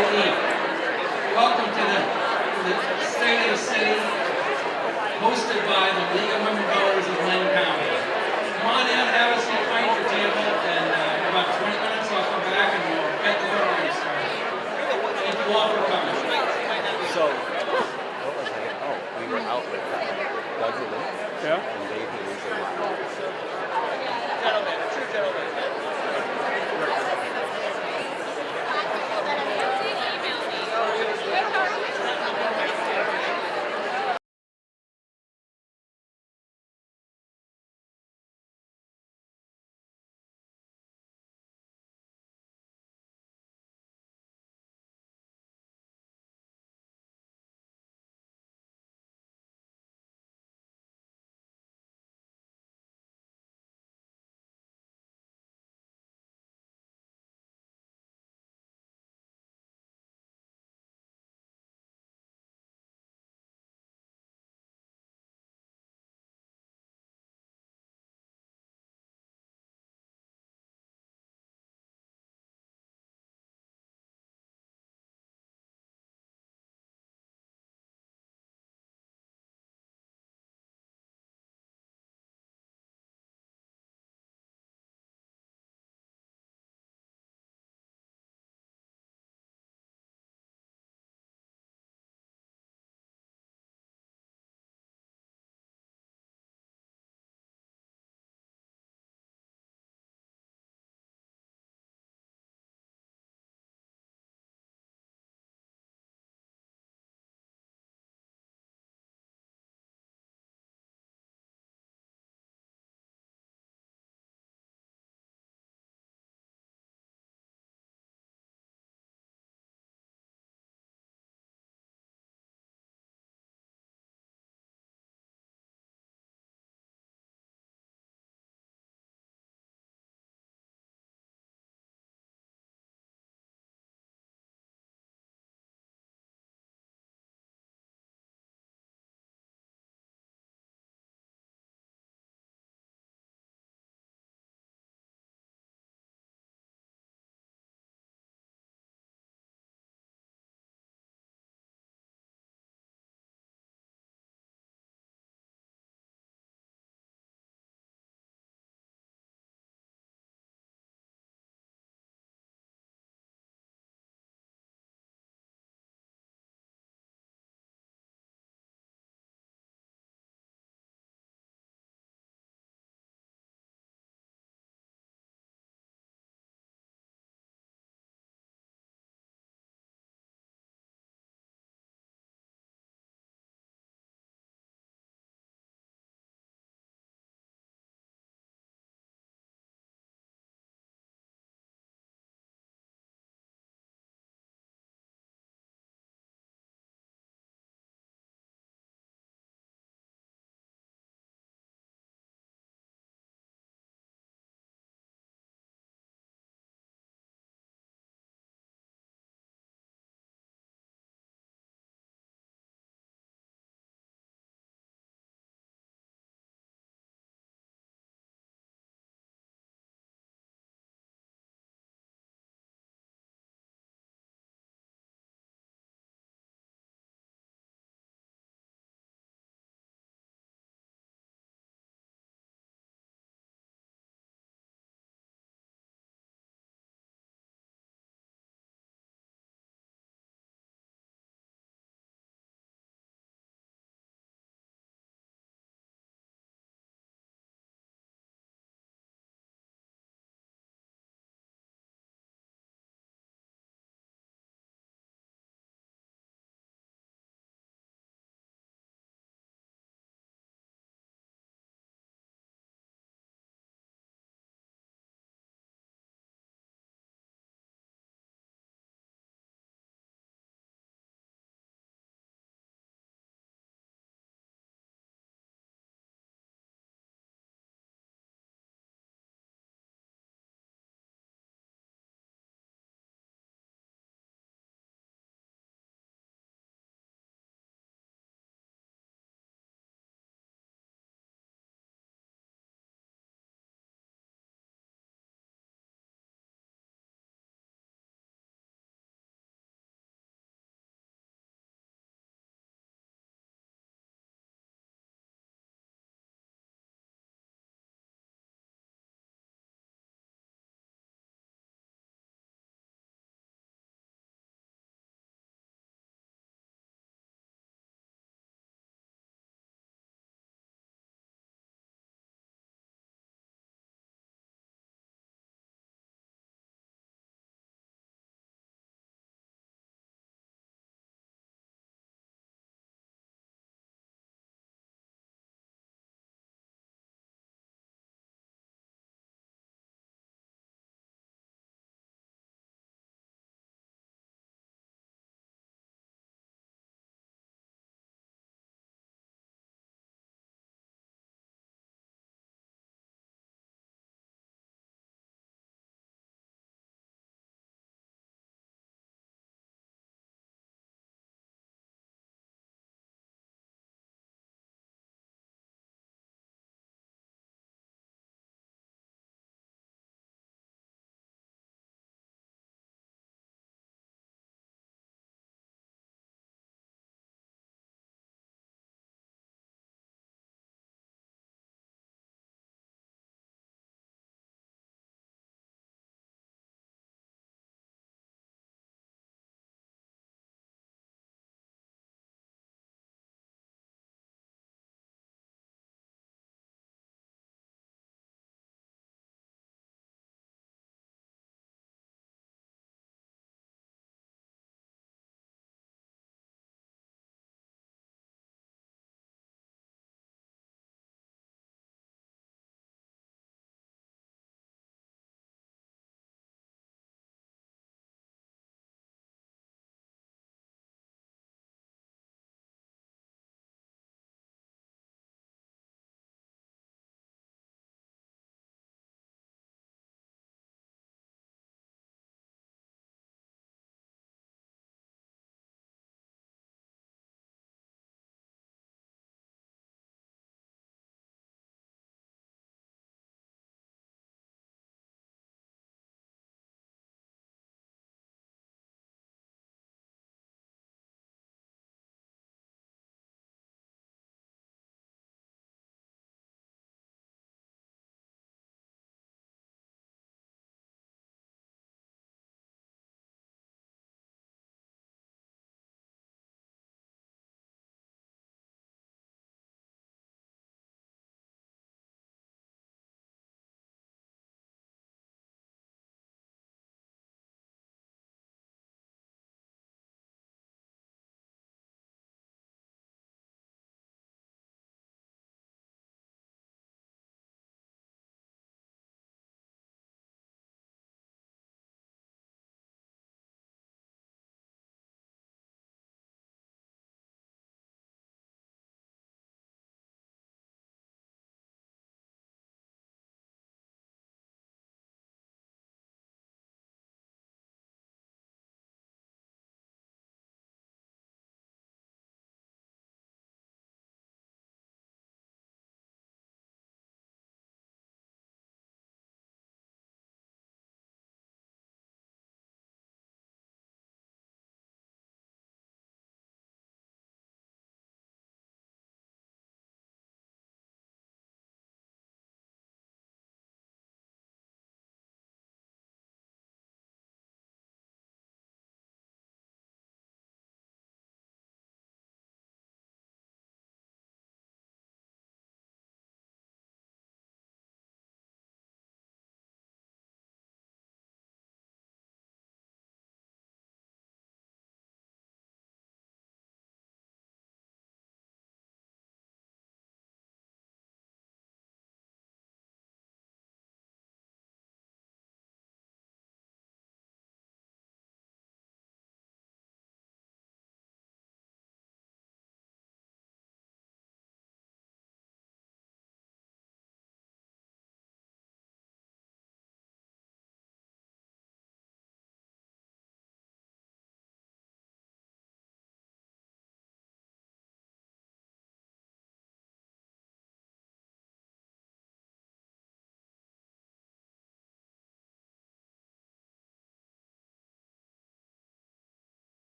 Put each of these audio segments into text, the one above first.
to eat. Welcome to the State of the City, hosted by the League of Women Voters of Lynn County. Come on in, have a seat, find your table, and in about 20 minutes I'll come back and we'll get the voting started. Thank you all for coming. So, what was I? Oh, we were out with Doug Lewin. Yeah. And Dave Gentlemen, true gentlemen.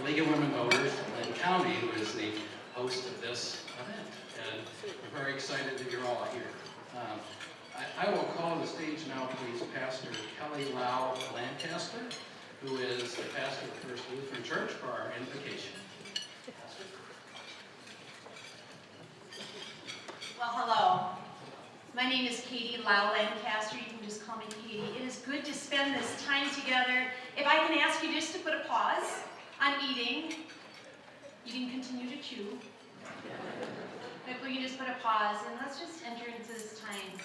League of Women Voters of Lynn County, who is the host of this event. And we're very excited that you're all here. I will call on the stage now, please, Pastor Kelly Lau Lancaster, who is the pastor of the First Lutheran Church, for our invocation. Pastor? Well, hello. My name is Katie Lau Lancaster. You can just call me Katie. It is good to spend this time together. If I can ask you just to put a pause on eating, you can continue to chew. If we can just put a pause and let's just enter into this time.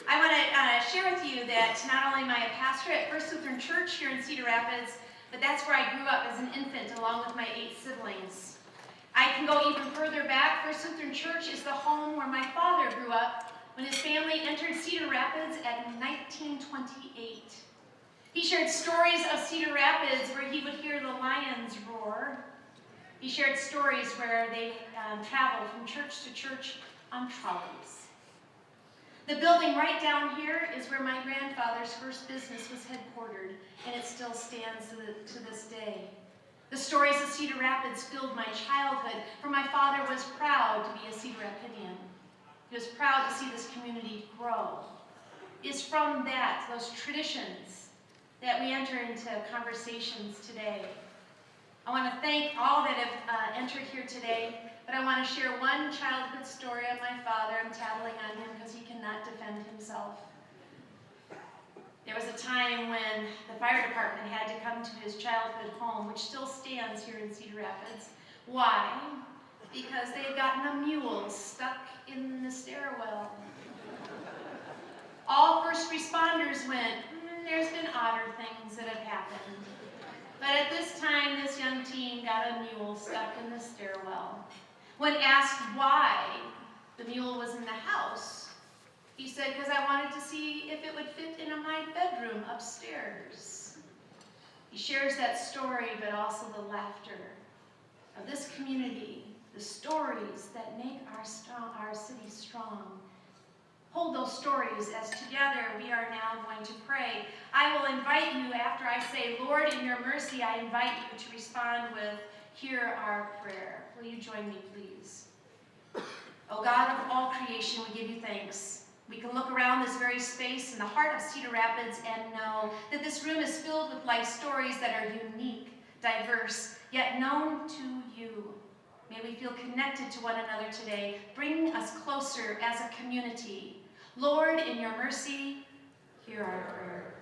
I want to share with you that not only am I a pastor at First Lutheran Church here in Cedar Rapids, but that's where I grew up as an infant along with my 8 siblings. I can go even further back. First Lutheran Church is the home where my father grew up when his family entered Cedar Rapids at 1928. He shared stories of Cedar Rapids where he would hear the lions roar. He shared stories where they traveled from church to church on trolleys. The building right down here is where my grandfather's first business was headquartered, and it still stands to this day. The stories of Cedar Rapids filled my childhood, for my father was proud to be a Cedar Rapidian. He was proud to see this community grow. It's from those traditions, that we enter into conversations today. I want to thank all that have entered here today, but I want to share one childhood story of my father. I'm tattling on him because he cannot defend himself. There was a time when the fire department had to come to his childhood home, which still stands here in Cedar Rapids. Why? Because they had gotten a mule stuck in the stairwell. All first responders went, there's been odder things that have happened. But at this time, this young teen got a mule stuck in the stairwell. When asked why the mule was in the house, he said, because I wanted to see if it would fit into my bedroom upstairs. He shares that story, but also the laughter of this community, the stories that make our city strong. Hold those stories as together we are now going to pray. I will invite you, after I say, Lord, in your mercy, I invite you to respond with, hear our prayer. Will you join me, please? O God of all creation, we give you thanks. We can look around this very space in the heart of Cedar Rapids and know that this room is filled with life stories that are unique, diverse, yet known to you. May we feel connected to one another today, bringing us closer as a community. Lord, in your mercy, hear our prayer.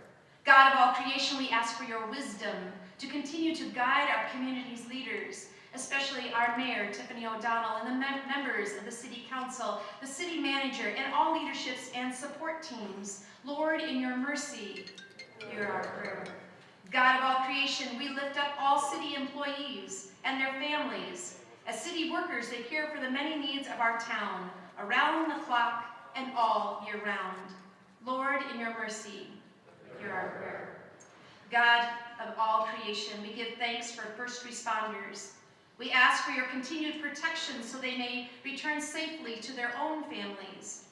God of all creation, we ask for your wisdom to continue to guide our community's leaders, especially our mayor, Tiffany O'Donnell, and the members of the city council, the city manager, and all leaderships and support teams. Lord, in your mercy, hear our prayer. God of all creation, we lift up all city employees and their families. As city workers, they care for the many needs of our town, around the clock and all year round. Lord, in your mercy, hear our prayer. God of all creation, we give thanks for first responders. We ask for your continued protection so they may return safely to their own families.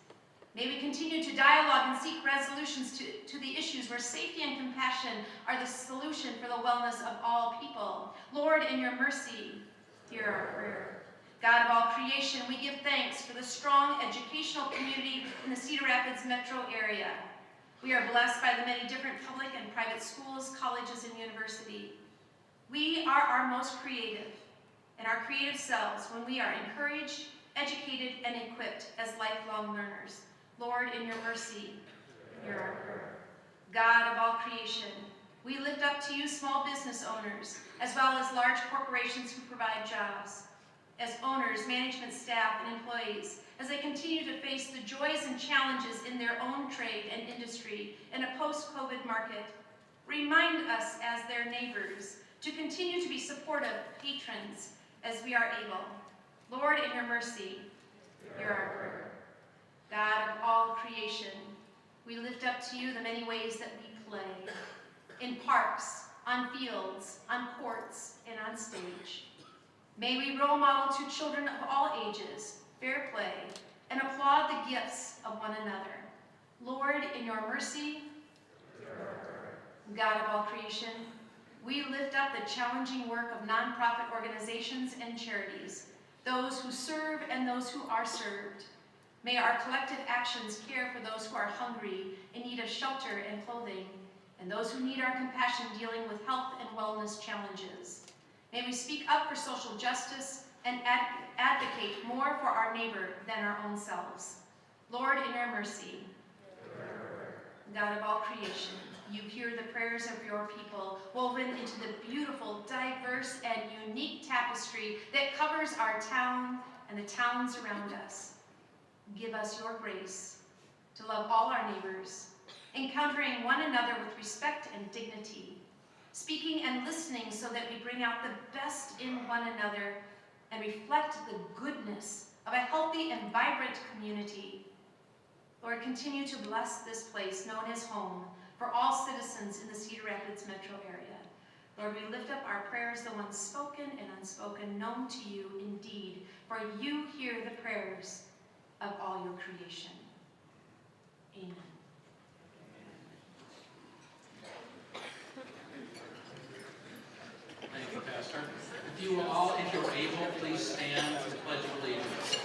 May we continue to dialogue and seek resolutions to the issues where safety and compassion are the solution for the wellness of all people. Lord, in your mercy, hear our prayer. God of all creation, we give thanks for the strong educational community in the Cedar Rapids metro area. We are blessed by the many different public and private schools, colleges, and universities. We are our most creative and our creative selves when we are encouraged, educated, and equipped as lifelong learners. Lord, in your mercy, hear our prayer. God of all creation, we lift up to you small business owners, as well as large corporations who provide jobs. As owners, management staff, and employees, as they continue to face the joys and challenges in their own trade and industry in a post-COVID market, remind us as their neighbors to continue to be supportive patrons as we are able. Lord, in your mercy, hear our prayer. God of all creation, we lift up to you the many ways that we play, in parks, on fields, on courts, and on stage. May we role model to children of all ages fair play and applaud the gifts of one another. Lord, in your mercy, God of all creation, we lift up the challenging work of nonprofit organizations and charities, those who serve and those who are served. May our collective actions care for those who are hungry, in need of shelter and clothing, and those who need our compassion dealing with health and wellness challenges. May we speak up for social justice and advocate more for our neighbor than our own selves. Lord, in your mercy, God of all creation, you hear the prayers of your people woven into the beautiful, diverse, and unique tapestry that covers our town and the towns around us. Give us your grace to love all our neighbors, encountering one another with respect and dignity, speaking and listening so that we bring out the best in one another and reflect the goodness of a healthy and vibrant community. Lord, continue to bless this place known as home for all citizens in the Cedar Rapids metro area. Lord, we lift up our prayers, the ones spoken and unspoken, known to you indeed, for you hear the prayers of all your creation. Amen. Thank you, Pastor. If you will all, if you're able, please stand for the Pledge of Allegiance.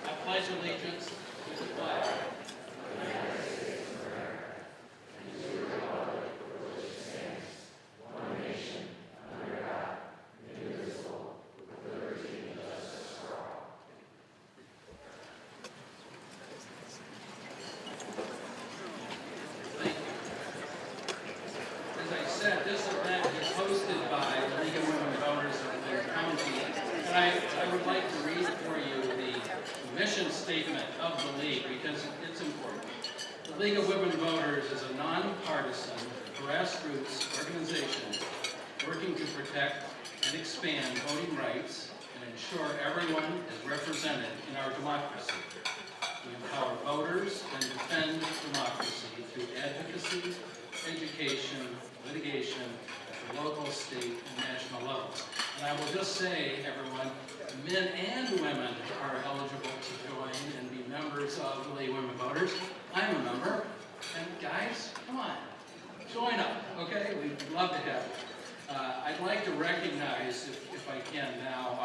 I pledge allegiance to the flag this event is hosted by the League of Women Voters of Linn County, and I would like to read for you the mission statement of the League because it's important. The League of Women Voters is a nonpartisan, grassroots organization working to protect and expand voting rights and ensure everyone is represented in our democracy. We empower voters and defend democracy through advocacy, education, litigation at the local, state, and national levels. And I will just say, everyone, men and women are eligible to join and be members of the League of Women Voters. I'm a member, and guys, come on, join up, okay? We'd love to have you. I'd like to recognize, if I can now,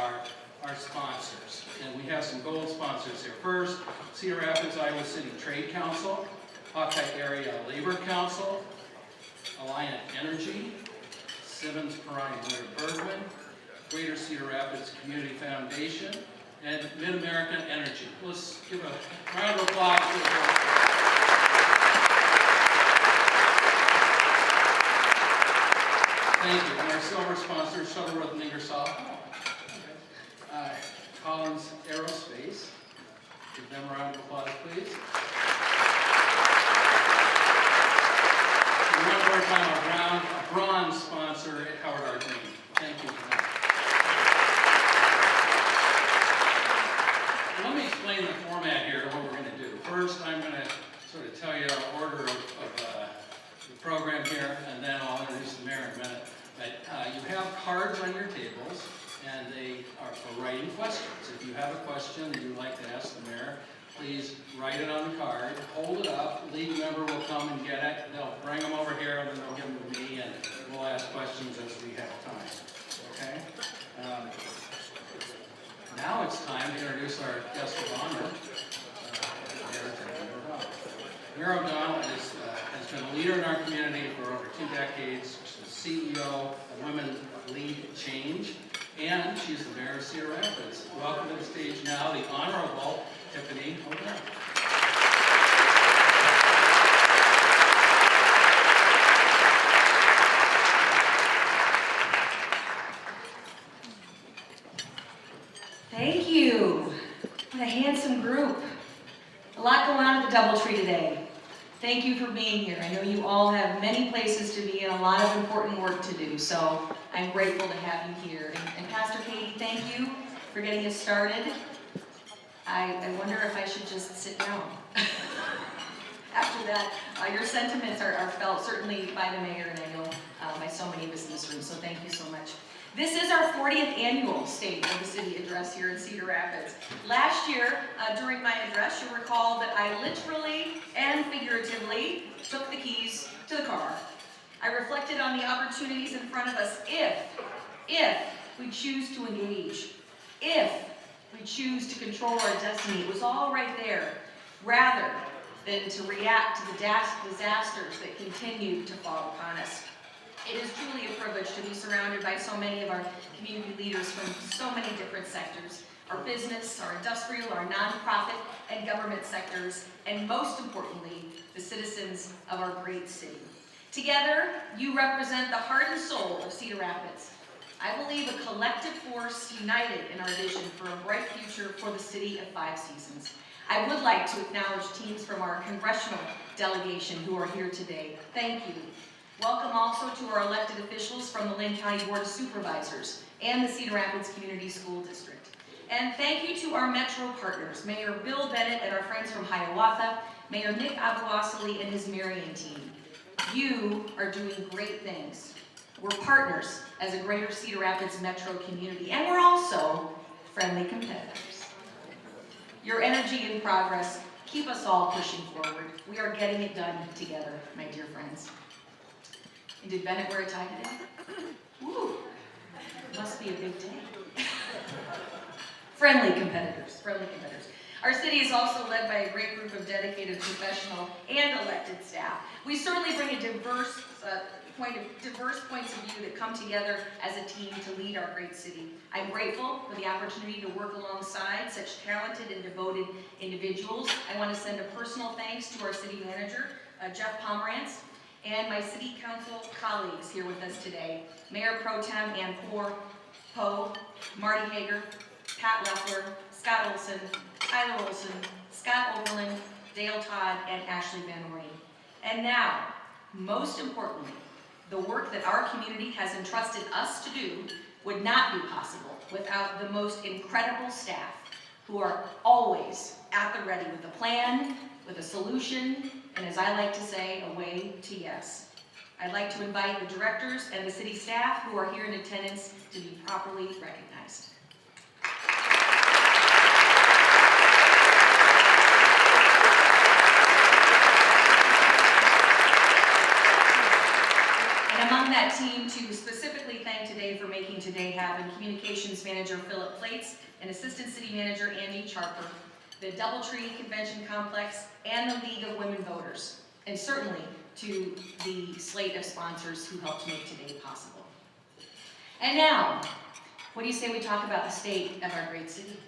our sponsors. And we have some gold sponsors here. First, Cedar Rapids, Iowa City Trade Council, Hawkeye Area Labor Council, Alliant Energy, Simmons Perrine Winter Bergman, Greater Cedar Rapids Community Foundation, and Mid-American Energy. Let's give a round of applause to the Thank you. And our silver sponsor, Shuttleworth and Ingersoll. Collins Aerospace. Give them a round of applause, please. And one more time, a bronze sponsor, Howard R. Green. Thank you for that. Let me explain the format here, what we're going to do. First, I'm going to sort of tell you our order of the program here, and then I'll introduce the mayor in a minute. But you have cards on your tables, and they are for writing questions. If you have a question that you'd like to ask the mayor, please write it on the card, hold it up, the league member will come and get it, they'll bring them over here, and then they'll give them to me, and we'll ask questions as we have time. Okay? Now it's time to introduce our guest of honor, Mayor O'Donnell. Has been a leader in our community for over 2 decades. She's the CEO of Women Lead Change, and she's the mayor of Cedar Rapids. Welcome to the stage now, the Honorable Tiffany O'Donnell. Thank you. What a handsome group. A lot going on at the DoubleTree today. Thank you for being here. I know you all have many places to be and a lot of important work to do, so I'm grateful to have you here. And Pastor Katie, thank you for getting us started. I wonder if I should just sit down. After that, your sentiments are felt certainly by the mayor, and I know by so many of us in this room, so thank you so much. This is our 40th annual State of the City address here in Cedar Rapids. Last year, during my address, you'll recall that I literally and figuratively took the keys to the car. I reflected on the opportunities in front of us if we choose to engage, if we choose to control our destiny. It was all right there, rather than to react to the disasters that continue to fall upon us. It is truly a privilege to be surrounded by so many of our community leaders from so many different sectors, our business, our industrial, our nonprofit, and government sectors, and most importantly, the citizens of our great city. Together, you represent the heart and soul of Cedar Rapids. I believe a collective force united in our vision for a bright future for the city of Five Seasons. I would like to acknowledge teams from our congressional delegation who are here today. Thank you. Welcome also to our elected officials from the Lynn County Board of Supervisors and the Cedar Rapids Community School District. And thank you to our Metro partners, Mayor Bill Bennett and our friends from Hiawatha, Mayor Nick Abuasili and his Marion team. You are doing great things. We're partners as a greater Cedar Rapids metro community, and we're also friendly competitors. Your energy and progress keep us all pushing forward. We are getting it done together, my dear friends. And did Bennett wear a tie today? Woo! Must be a big day. Friendly competitors, friendly competitors. Our city is also led by a great group of dedicated professional and elected staff. We certainly bring a diverse points of view that come together as a team to lead our great city. I'm grateful for the opportunity to work alongside such talented and devoted individuals. I want to send a personal thanks to our city manager, Jeff Pomerantz, and my city council colleagues here with us today, Mayor Pro Tem Ann Poe, Marty Hager, Pat Leffler, Scott Olson, Tyler Olson, Scott Oberlin, Dale Todd, and Ashley Van Orney. And now, most importantly, the work that our community has entrusted us to do would not be possible without the most incredible staff who are always at the ready with a plan, with a solution, and as I like to say, a way to yes. I'd like to invite the directors and the city staff who are here in attendance to be properly recognized. And among that team, to specifically thank today for making today happen, Communications Manager Philip Plates and Assistant City Manager Andy Charper, the Doubletree Convention Complex, and the League of Women Voters, and certainly to the slate of sponsors who helped make today possible. And now, what do you say we talk about the state of our great city?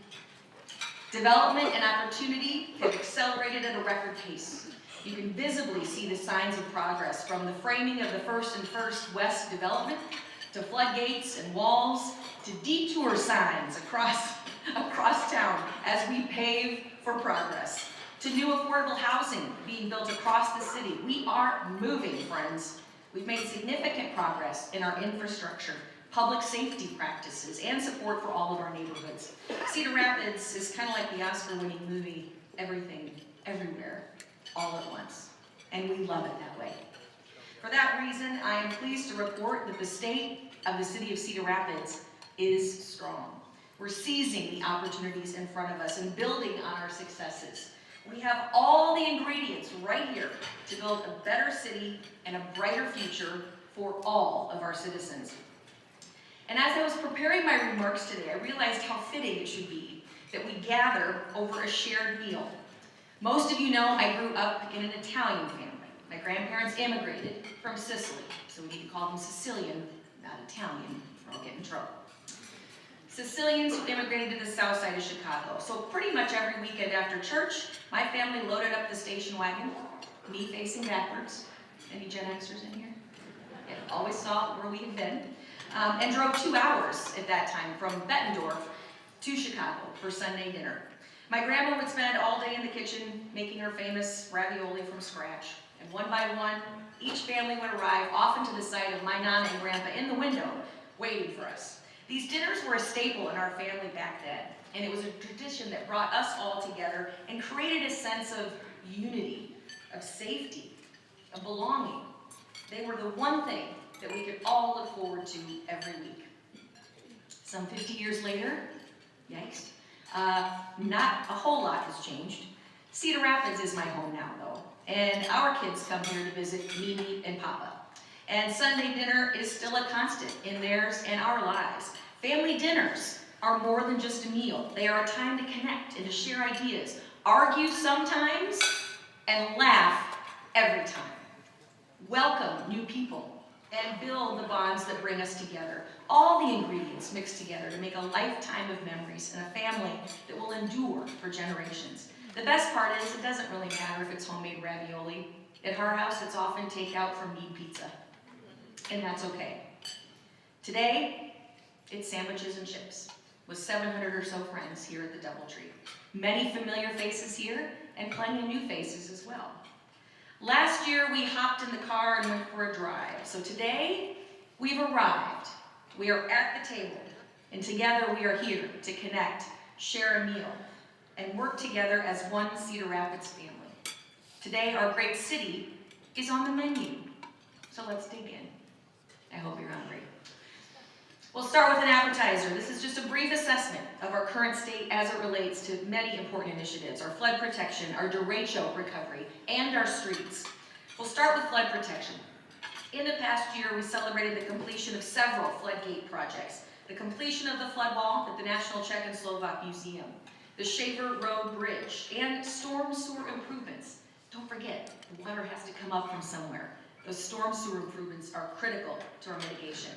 Development and opportunity have accelerated at a record pace. You can visibly see the signs of progress, from the framing of the First and First West development, to floodgates and walls, to detour signs across town as we pave for progress, to new affordable housing being built across the city. We are moving, friends. We've made significant progress in our infrastructure, public safety practices, and support for all of our neighborhoods. Cedar Rapids is kind of like the Oscar-winning movie, Everything, Everywhere, All at Once. And we love it that way. For that reason, I am pleased to report that the state of the city of Cedar Rapids is strong. We're seizing the opportunities in front of us and building on our successes. We have all the ingredients right here to build a better city and a brighter future for all of our citizens. And as I was preparing my remarks today, I realized how fitting it should be that we gather over a shared meal. Most of you know I grew up in an Italian family. My grandparents immigrated from Sicily, so we need to call them Sicilian, not Italian, or I'll get in trouble. Sicilians who immigrated to the south side of Chicago. So pretty much every weekend after church, my family loaded up the station wagon, me facing backwards. Any Gen Xers in here? Yeah, always saw where we had been. And drove 2 hours at that time from Bettendorf to Chicago for Sunday dinner. My grandma would spend all day in the kitchen making her famous ravioli from scratch. And one by one, each family would arrive, often to the sight of my Nana and Grandpa in the window, waiting for us. These dinners were a staple in our family back then, and it was a tradition that brought us all together and created a sense of unity, of safety, of belonging. They were the one thing that we could all look forward to every week. Some 50 years later, yikes, not a whole lot has changed. Cedar Rapids is my home now, though, and our kids come here to visit Mimi and Papa. And Sunday dinner is still a constant in theirs and our lives. Family dinners are more than just a meal. They are a time to connect and to share ideas, argue sometimes, and laugh every time. Welcome new people and build the bonds that bring us together. All the ingredients mixed together to make a lifetime of memories and a family that will endure for generations. The best part is it doesn't really matter if it's homemade ravioli. At our house, it's often takeout from Mead Pizza, and that's okay. Today, it's sandwiches and chips with 700 or so friends here at the DoubleTree. Many familiar faces here and plenty of new faces as well. Last year, we hopped in the car and went for a drive. So today, we've arrived. We are at the table, and together we are here to connect, share a meal, and work together as one Cedar Rapids family. Today, our great city is on the menu. So let's dig in. I hope you're hungry. We'll start with an appetizer. This is just a brief assessment of our current state as it relates to many important initiatives, our flood protection, our derecho recovery, and our streets. We'll start with flood protection. In the past year, we celebrated the completion of several floodgate projects. The completion of the flood wall at the National Czech and Slovak Museum, the Shaver Road Bridge, and storm sewer improvements. Don't forget, the water has to come up from somewhere. Those storm sewer improvements are critical to our mitigation.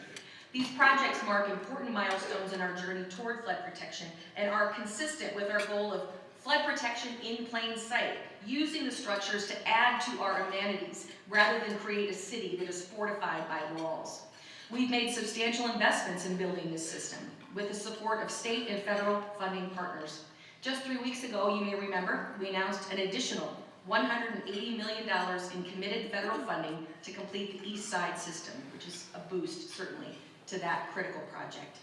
These projects mark important milestones in our journey toward flood protection and are consistent with our goal of flood protection in plain sight, using the structures to add to our amenities rather than create a city that is fortified by walls. We've made substantial investments in building this system with the support of state and federal funding partners. Just 3 weeks ago, you may remember, we announced an additional $180 million in committed federal funding to complete the East Side system, which is a boost, certainly, to that critical project.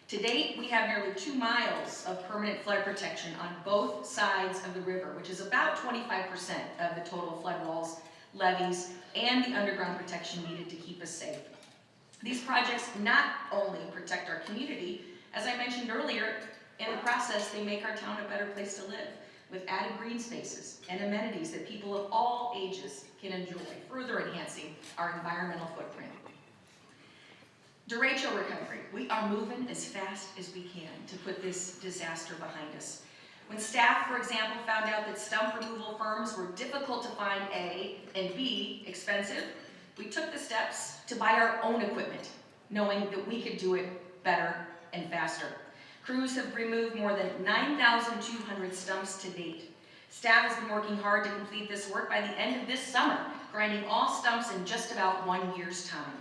To date, we have nearly 2 miles of permanent flood protection on both sides of the river, which is about 25% of the total flood walls, levees, and the underground protection needed to keep us safe. These projects not only protect our community, as I mentioned earlier, in the process, they make our town a better place to live, with added green spaces and amenities that people of all ages can enjoy, further enhancing our environmental footprint. Derecho recovery. We are moving as fast as we can to put this disaster behind us. When staff, for example, found out that stump removal firms were difficult to find, A, and B, expensive, we took the steps to buy our own equipment, knowing that we could do it better and faster. Crews have removed more than 9,200 stumps to date. Staff has been working hard to complete this work by the end of this summer, grinding all stumps in just about 1 year's time.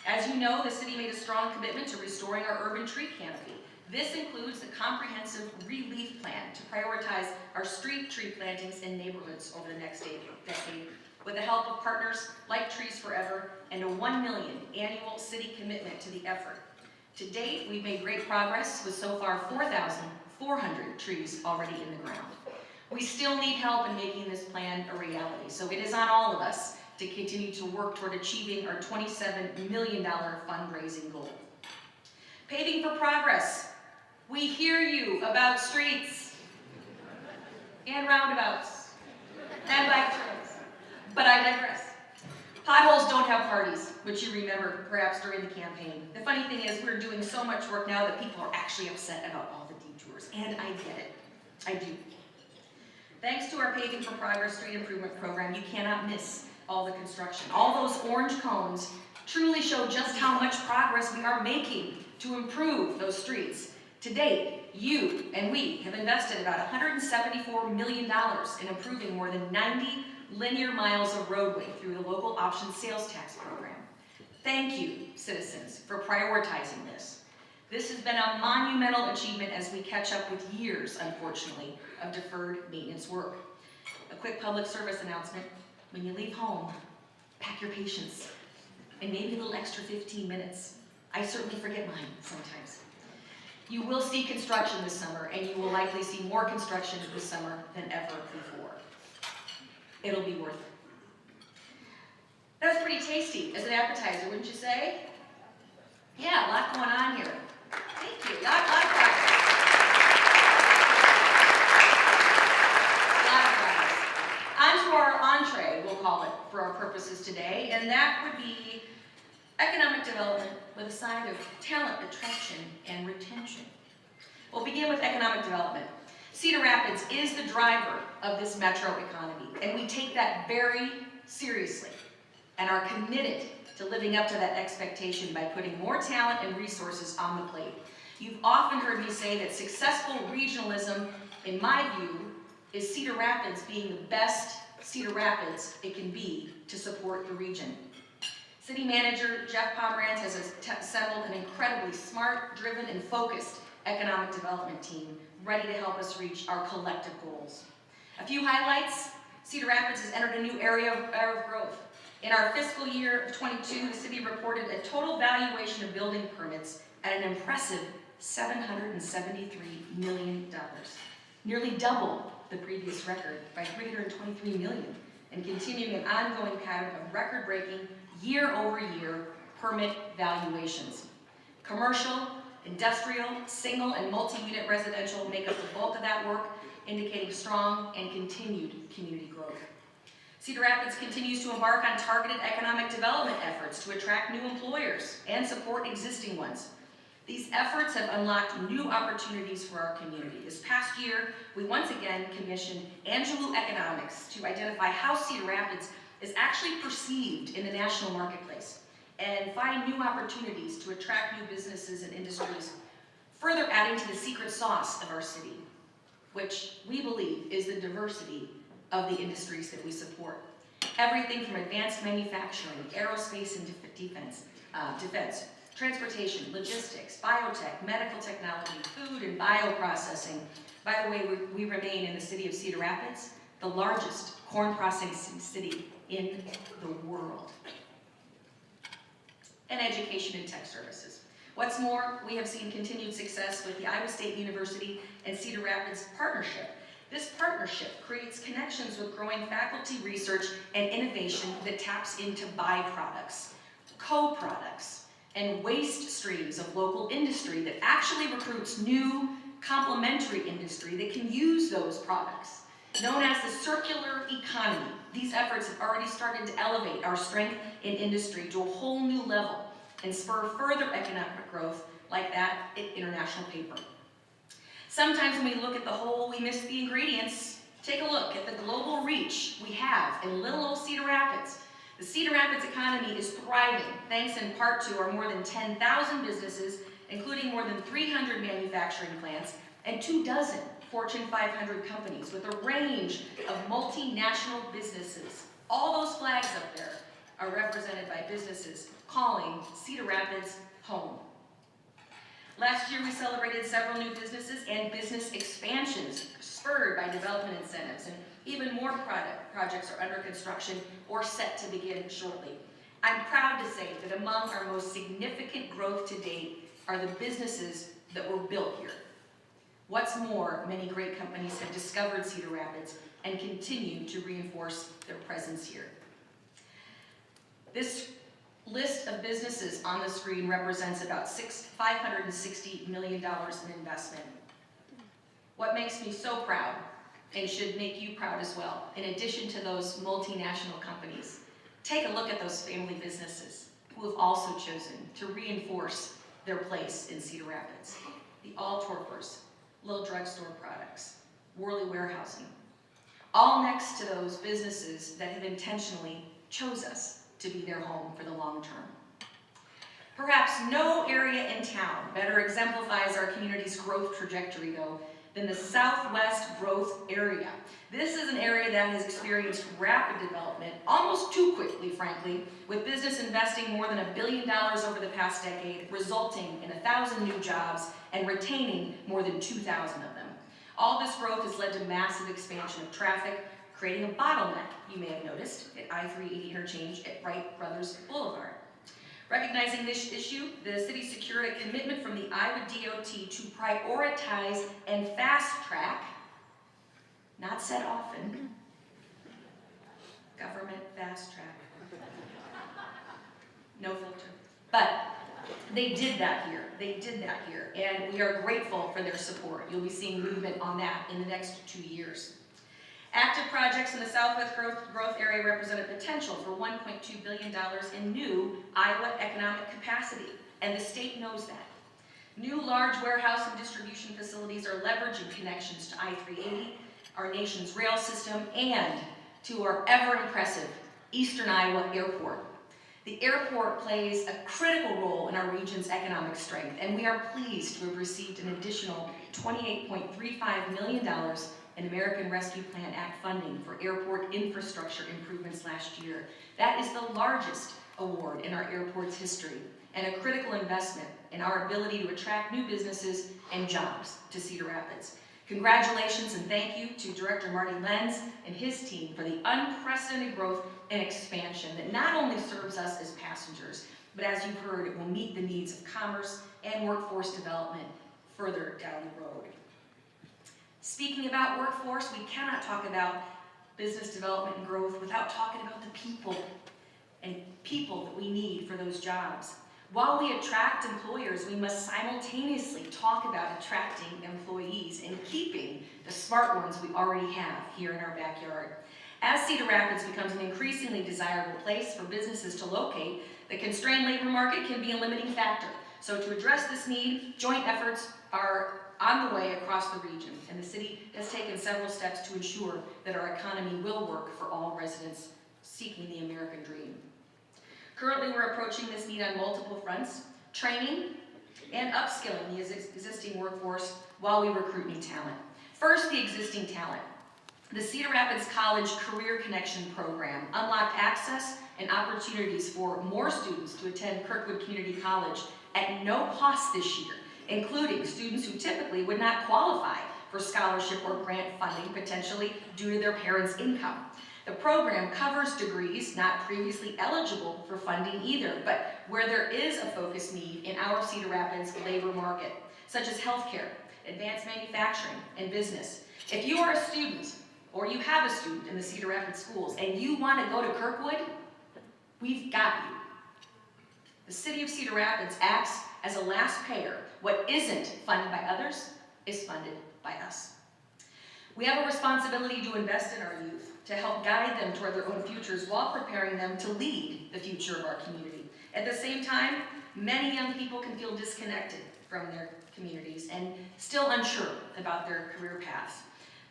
As you know, the city made a strong commitment to restoring our urban tree canopy. This includes the comprehensive relief plan to prioritize our street tree plantings in neighborhoods over the next decade, with the help of partners like Trees Forever and a $1 million annual city commitment to the effort. To date, we've made great progress with so far 4,400 trees already in the ground. We still need help in making this plan a reality, so it is on all of us to continue to work toward achieving our $27 million fundraising goal. Paving for progress. We hear you about streets and roundabouts and bike trails, but I digress. Potholes don't have parties, which you remember perhaps during the campaign. The funny thing is we're doing so much work now that people are actually upset about all the detours, and I get it. I do. Thanks to our Paving for Progress Street Improvement Program, you cannot miss all the construction. All those orange cones truly show just how much progress we are making to improve those streets. To date, you and we have invested about $174 million in improving more than 90 linear miles of roadway through the local option sales tax program. Thank you, citizens, for prioritizing this. This has been a monumental achievement as we catch up with years, unfortunately, of deferred maintenance work. A quick public service announcement. When you leave home, pack your patience and maybe a little extra 15 minutes. I certainly forget mine sometimes. You will see construction this summer, and you will likely see more construction this summer than ever before. It'll be worth it. That was pretty tasty as an appetizer, wouldn't you say? Yeah, a lot going on here. Thank with a side of talent attraction and retention. We'll begin with economic development. Cedar Rapids is the driver of this metro economy, and we take that very seriously and are committed to living up to that expectation by putting more talent and resources on the plate. You've often heard me say that successful regionalism, in my view, is Cedar Rapids being the best Cedar Rapids it can be to support the region. City Manager Jeff Pomerantz has assembled an incredibly smart, driven, and focused economic development team ready to help us reach our collective goals. A few highlights: Cedar Rapids has entered a new area of growth. In our fiscal year of 22, the city reported a total valuation of building permits at an impressive $773 million, nearly double the previous record by $323 million, and continuing an ongoing pattern of record-breaking year-over-year permit valuations. Commercial, industrial, single, and multi-unit residential make up the bulk of that work, indicating strong and continued community growth. Cedar Rapids continues to embark on targeted economic development efforts to attract new employers and support existing ones. These efforts have unlocked new opportunities for our community. This past year, we once again commissioned Angelou Economics to identify how Cedar Rapids is actually perceived in the national marketplace and find new opportunities to attract new businesses and industries, further adding to the secret sauce of our city, which we believe is the diversity of the industries that we support. Everything from advanced manufacturing, aerospace and defense, transportation, logistics, biotech, medical technology, food and bioprocessing. By the way, we remain in the city of Cedar Rapids, the largest corn processing city in the world. And education and tech services. What's more, we have seen continued success with the Iowa State University and Cedar Rapids partnership. This partnership creates connections with growing faculty research and innovation that taps into byproducts, co-products, and waste streams of local industry that actually recruits new complementary industry that can use those products. Known as the circular economy, these efforts have already started to elevate our strength in industry to a whole new level and spur further economic growth like that in International Paper. Sometimes when we look at the whole, we miss the ingredients. Take a look at the global reach we have in little old Cedar Rapids. The Cedar Rapids economy is thriving thanks in part to our more than 10,000 businesses, including more than 300 manufacturing plants and 24 Fortune 500 companies with a range of multinational businesses. All those flags up there are represented by businesses calling Cedar Rapids home. Last year, we celebrated several new businesses and business expansions spurred by development incentives, and even more projects are under construction or set to begin shortly. I'm proud to say that among our most significant growth to date are the businesses that were built here. What's more, many great companies have discovered Cedar Rapids and continue to reinforce their presence here. This list of businesses on the screen represents about $560 million in investment. What makes me so proud, and should make you proud as well, in addition to those multinational companies, take a look at those family businesses who have also chosen to reinforce their place in Cedar Rapids. The Altorfers, Little Drugstore Products, Worley Warehousing, all next to those businesses that have intentionally chose us to be their home for the long term. Perhaps no area in town better exemplifies our community's growth trajectory, though, than the Southwest Growth Area. This is an area that has experienced rapid development, almost too quickly, frankly, with business investing more than $1 billion over the past decade, resulting in 1,000 new jobs and retaining more than 2,000 of them. All this growth has led to massive expansion of traffic, creating a bottleneck, you may have noticed, at I-380 interchange at Wright Brothers Boulevard. Recognizing this issue, the city secured a commitment from the Iowa DOT to prioritize and fast track, not said often, government fast track, no filter. But they did that here, and we are grateful for their support. You'll be seeing movement on that in the next 2 years. Active projects in the Southwest Growth Area represent a potential for $1.2 billion in new Iowa economic capacity and the state knows that. New large warehouse and distribution facilities are leveraging connections to I-380, our nation's rail system, and to our ever-impressive Eastern Iowa Airport. The airport plays a critical role in our region's economic strength, and we are pleased to have received an additional $28.35 million in American Rescue Plan Act funding for airport infrastructure improvements last year. That is the largest award in our airport's history and a critical investment in our ability to attract new businesses and jobs to Cedar Rapids. Congratulations and thank you to Director Marty Lenz and his team for the unprecedented growth and expansion that not only serves us as passengers, but as you've heard, it will meet the needs of commerce and workforce development further down the road. Speaking about workforce, we cannot talk about business development and growth without talking about the people and people that we need for those jobs. While we attract employers, we must simultaneously talk about attracting employees and keeping the smart ones we already have here in our backyard. As Cedar Rapids becomes an increasingly desirable place for businesses to locate, the constrained labor market can be a limiting factor. So to address this need, joint efforts are on the way across the region, and the city has taken several steps to ensure that our economy will work for all residents seeking the American dream. Currently, we're approaching this need on multiple fronts: training and upskilling the existing workforce while we recruit new talent. First, the existing talent. The Cedar Rapids College Career Connection Program unlocked access and opportunities for more students to attend Kirkwood Community College at no cost this year, including students who typically would not qualify for scholarship or grant funding, potentially due to their parents' income. The program covers degrees not previously eligible for funding either, but where there is a focused need in our Cedar Rapids labor market, such as healthcare, advanced manufacturing, and business. If you are a student, or you have a student in the Cedar Rapids schools, and you want to go to Kirkwood, we've got you. The city of Cedar Rapids acts as a last payer. What isn't funded by others is funded by us. We have a responsibility to invest in our youth, to help guide them toward their own futures while preparing them to lead the future of our community. At the same time, many young people can feel disconnected from their communities and still unsure about their career paths.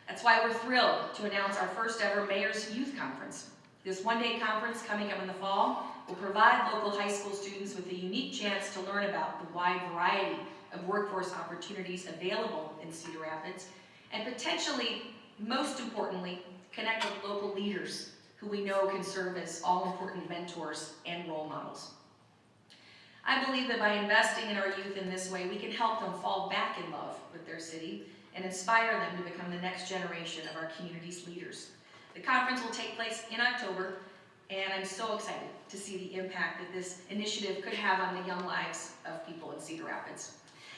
That's why we're thrilled to announce our first ever Mayor's Youth Conference. This one-day conference coming up in the fall will provide local high school students with a unique chance to learn about the wide variety of workforce opportunities available in Cedar Rapids, and potentially, most importantly, connect with local leaders who we know can serve as all-important mentors and role models. I believe that by investing in our youth in this way, we can help them fall back in love with their city and inspire them to become the next generation of our community's leaders. The conference will take place in October, and I'm so excited to see the impact that this initiative could have on the young lives of people in Cedar Rapids.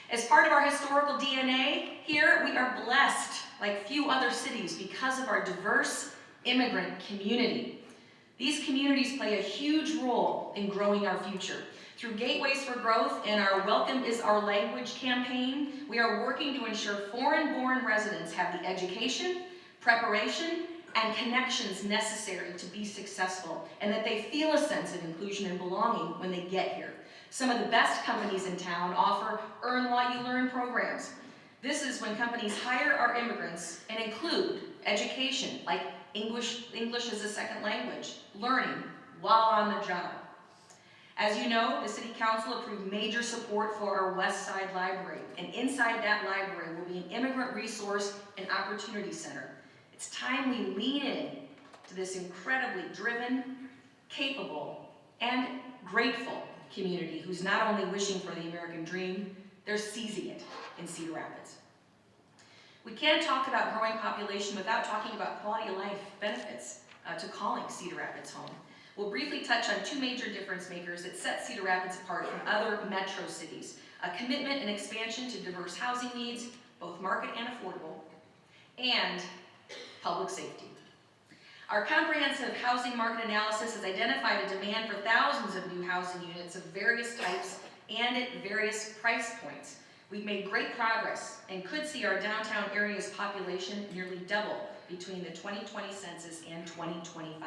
As part of our historical DNA here, we are blessed like few other cities because of our diverse immigrant community. These communities play a huge role in growing our future. Through Gateways for Growth and our Welcome is Our Language campaign, we are working to ensure foreign-born residents have the education, preparation, and connections necessary to be successful, and that they feel a sense of inclusion and belonging when they get here. Some of the best companies in town offer Earn While You Learn programs. This is when companies hire our immigrants and include education, like English as a second language, learning while on the job. As you know, the City Council approved major support for our West Side Library, and inside that library will be an immigrant resource and opportunity center. It's time we lean in to this incredibly driven, capable, and grateful community who's not only wishing for the American dream, they're seizing it in Cedar Rapids. We can't talk about growing population without talking about quality of life benefits to calling Cedar Rapids home. We'll briefly touch on two major difference makers that set Cedar Rapids apart from other metro cities: a commitment and expansion to diverse housing needs, both market and affordable, and public safety. Our comprehensive housing market analysis has identified a demand for thousands of new housing units of various types and at various price points. We've made great progress and could see our downtown area's population nearly double between the 2020 census and 2025.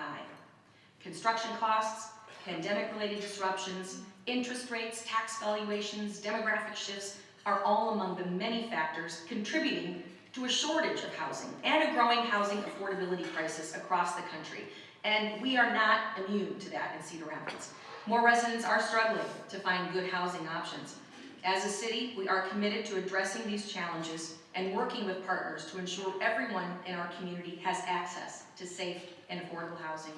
Construction costs pandemic-related disruptions, interest rates, tax valuations, demographic shifts are all among the many factors contributing to a shortage of housing and a growing housing affordability crisis across the country. And we are not immune to that in Cedar Rapids. More residents are struggling to find good housing options. As a city, we are committed to addressing these challenges and working with partners to ensure everyone in our community has access to safe and affordable housing.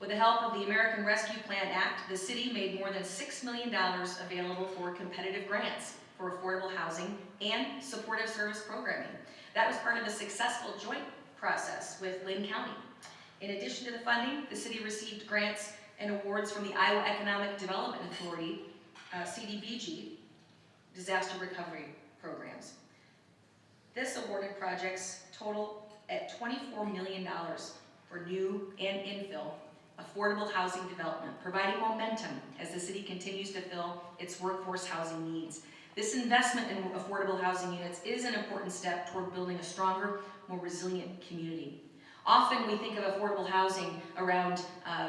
With the help of the American Rescue Plan Act, the city made more than $6 million available for competitive grants for affordable housing and supportive service programming. That was part of the successful joint process with Lynn County. In addition to the funding, the city received grants and awards from the Iowa Economic Development Authority, CDBG, disaster recovery programs. This awarded projects total at $24 million for new and infill affordable housing development, providing momentum as the city continues to fill its workforce housing needs. This investment in affordable housing units is an important step toward building a stronger, more resilient community. Often we think of affordable housing around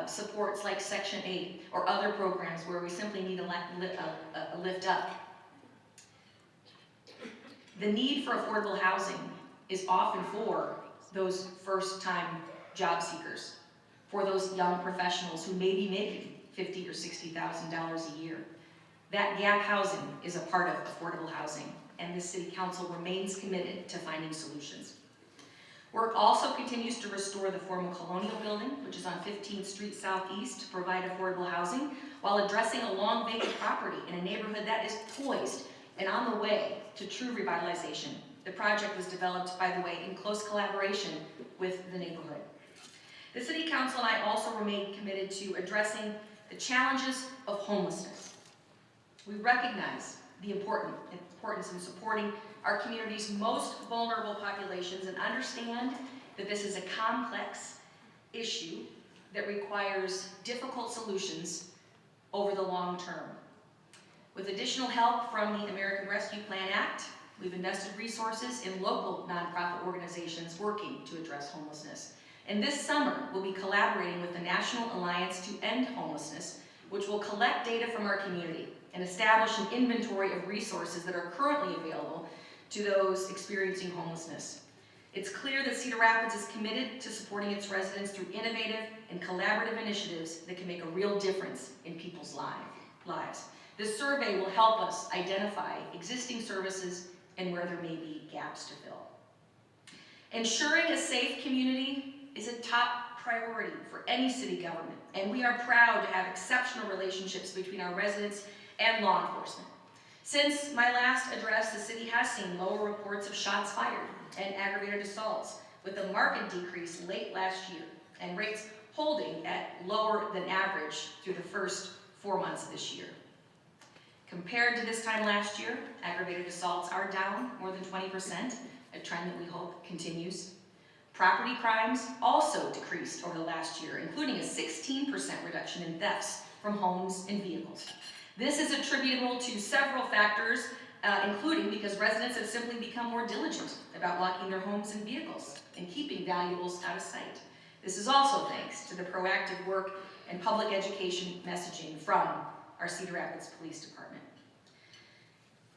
supports like Section 8 or other programs where we simply need a lift up. The need for affordable housing is often for those first-time job seekers, for those young professionals who may be making $50,000 or $60,000 a year. That gap housing is a part of affordable housing, and the City Council remains committed to finding solutions. Work also continues to restore the former Colonial Building, which is on 15th Street Southeast, to provide affordable housing, while addressing a long vacant property in a neighborhood that is poised and on the way to true revitalization. The project was developed, by the way, in close collaboration with the neighborhood. The City Council and I also remain committed to addressing the challenges of homelessness. We recognize the importance in supporting our community's most vulnerable populations and understand that this is a complex issue that requires difficult solutions over the long term. With additional help from the American Rescue Plan Act, we've invested resources in local nonprofit organizations working to address homelessness. And this summer, we'll be collaborating with the National Alliance to End Homelessness, which will collect data from our community and establish an inventory of resources that are currently available to those experiencing homelessness. It's clear that Cedar Rapids is committed to supporting its residents through innovative and collaborative initiatives that can make a real difference in people's lives. This survey will help us identify existing services and where there may be gaps to fill. Ensuring a safe community is a top priority for any city government, and we are proud to have exceptional relationships between our residents and law enforcement. Since my last address, the city has seen lower reports of shots fired and aggravated assaults, with a marked decrease late last year, and rates holding at lower than average through the first 4 months of this year. Compared to this time last year, aggravated assaults are down more than 20%, a trend that we hope continues. Property crimes also decreased over the last year, including a 16% reduction in thefts from homes and vehicles. This is attributable to several factors, including because residents have simply become more diligent about locking their homes and vehicles and keeping valuables out of sight. This is also thanks to the proactive work and public education messaging from our Cedar Rapids Police Department.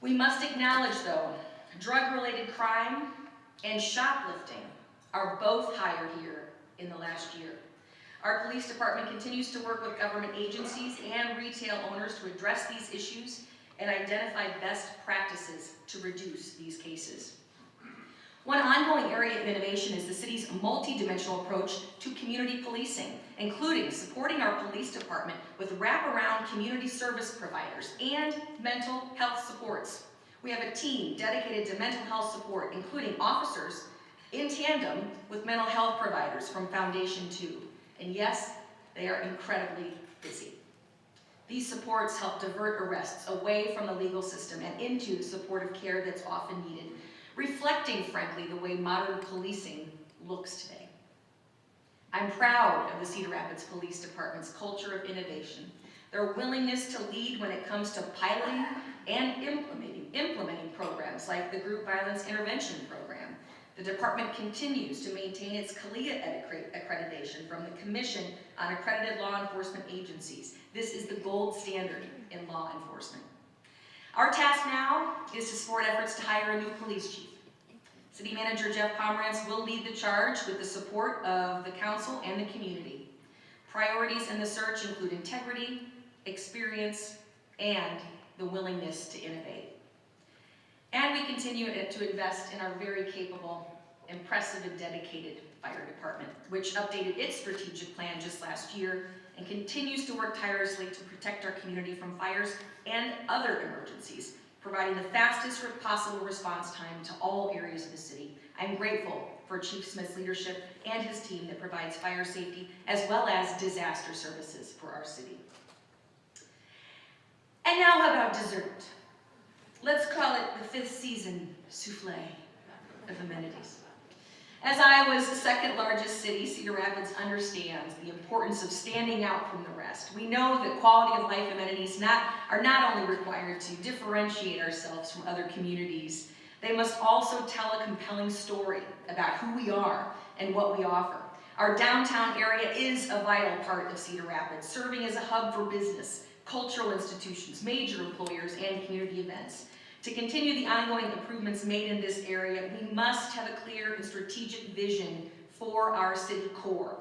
We must acknowledge, though, drug-related crime and shoplifting are both higher here in the last year. Our police department continues to work with government agencies and retail owners to address these issues and identify best practices to reduce these cases. One ongoing area of innovation is the city's multidimensional approach to community policing, including supporting our police department with wraparound community service providers and mental health supports. We have a team dedicated to mental health support, including officers in tandem with mental health providers from Foundation 2. And yes, they are incredibly busy. These supports help divert arrests away from the legal system and into the supportive care that's often needed, reflecting, frankly, the way modern policing looks today. I'm proud of the Cedar Rapids Police Department's culture of innovation, their willingness to lead when it comes to piloting and implementing programs like the Group Violence Intervention Program, The department continues to maintain its CALIA accreditation from the Commission on Accredited Law Enforcement Agencies. This is the gold standard in law enforcement. Our task now is to support efforts to hire a new police chief. City Manager Jeff Pomerantz will lead the charge with the support of the council and the community. Priorities in the search include integrity, experience, and the willingness to innovate. And we continue to invest in our very capable, impressive, and dedicated fire department, which updated its strategic plan just last year and continues to work tirelessly to protect our community from fires and other emergencies, providing the fastest possible response time to all areas of the city. I'm grateful for Chief Smith's leadership and his team that provides fire safety as well as disaster services for our city. And now how about dessert? Let's call it the 5th season souffle of amenities. As Iowa's second largest city, Cedar Rapids understands the importance of standing out from the rest. We know that quality of life amenities are not only required to differentiate ourselves from other communities, they must also tell a compelling story about who we are and what we offer. Our downtown area is a vital part of Cedar Rapids, serving as a hub for business, cultural institutions, major employers, and community events. To continue the ongoing improvements made in this area, we must have a clear and strategic vision for our city core.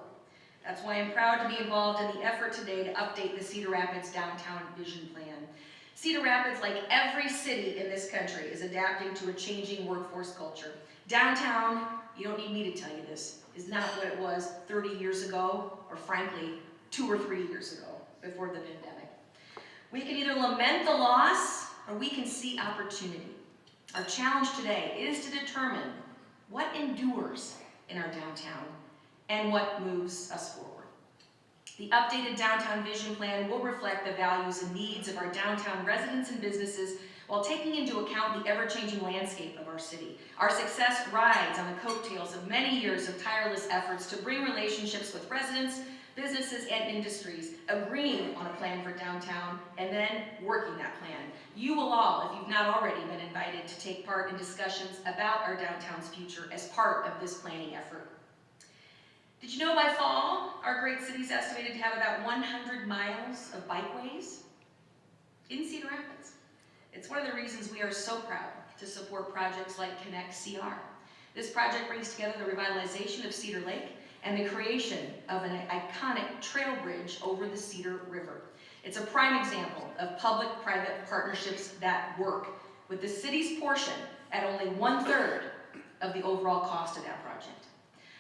That's why I'm proud to be involved in the effort today to update the Cedar Rapids Downtown Vision Plan. Cedar Rapids, like every city in this country, is adapting to a changing workforce culture. Downtown, you don't need me to tell you this, is not what it was 30 years ago, or frankly, 2 or 3 years ago, before the pandemic. We can either lament the loss, or we can see opportunity. Our challenge today is to determine what endures in our downtown and what moves us forward. The updated Downtown Vision Plan will reflect the values and needs of our downtown residents and businesses while taking into account the ever-changing landscape of our city. Our success rides on the coattails of many years of tireless efforts to bring relationships with residents, businesses, and industries, agreeing on a plan for downtown, and then working that plan. You will all, if you've not already, been invited to take part in discussions about our downtown's future as part of this planning effort. Did you know by fall, our great city is estimated to have about 100 miles of bikeways in Cedar Rapids? It's one of the reasons we are so proud to support projects like Connect CR. This project brings together the revitalization of Cedar Lake and the creation of an iconic trail bridge over the Cedar River. It's a prime example of public-private partnerships that work, with the city's portion at only 1/3 of the overall cost of that project.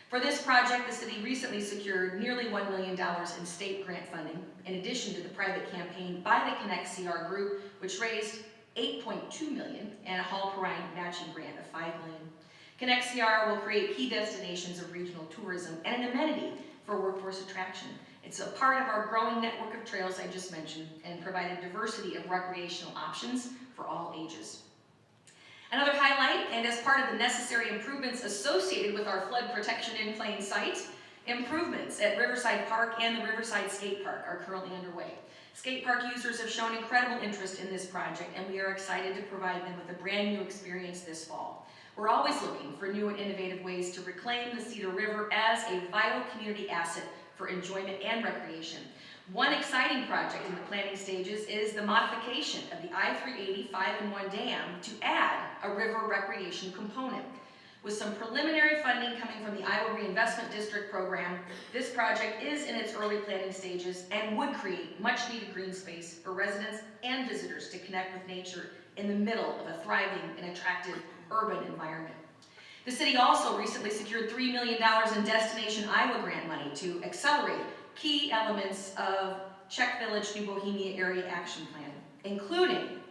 For this project, the city recently secured nearly $1 million in state grant funding, in addition to the private campaign by the Connect CR group, which raised $8.2 million and a Hall Perrine matching grant of $5 million. Connect CR will create key destinations of regional tourism and an amenity for workforce attraction. It's a part of our growing network of trails I just mentioned and provide a diversity of recreational options for all ages. Another highlight, and as part of the necessary improvements associated with our flood protection in plain sight, improvements at Riverside Park and the Riverside Skate Park are currently underway. Skate park users have shown incredible interest in this project, and we are excited to provide them with a brand new experience this fall. We're always looking for new and innovative ways to reclaim the Cedar River as a vital community asset for enjoyment and recreation. One exciting project in the planning stages is the modification of the I-380 5-in-1 dam to add a river recreation component. With some preliminary funding coming from the Iowa Reinvestment District program, this project is in its early planning stages and would create much needed green space for residents and visitors to connect with nature in the middle of a thriving and attractive urban environment. The city also recently secured $3 million in Destination Iowa grant money to accelerate key elements of Czech Village New Bohemia Area Action Plan, including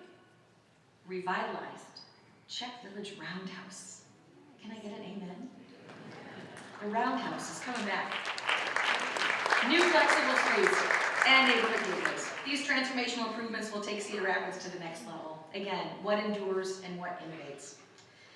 revitalized Czech Village Roundhouse. Can I get an amen? The Roundhouse is coming back. New flexible streets and neighborhood gateways. These transformational improvements will take Cedar Rapids to the next level. Again, what endures and what innovates.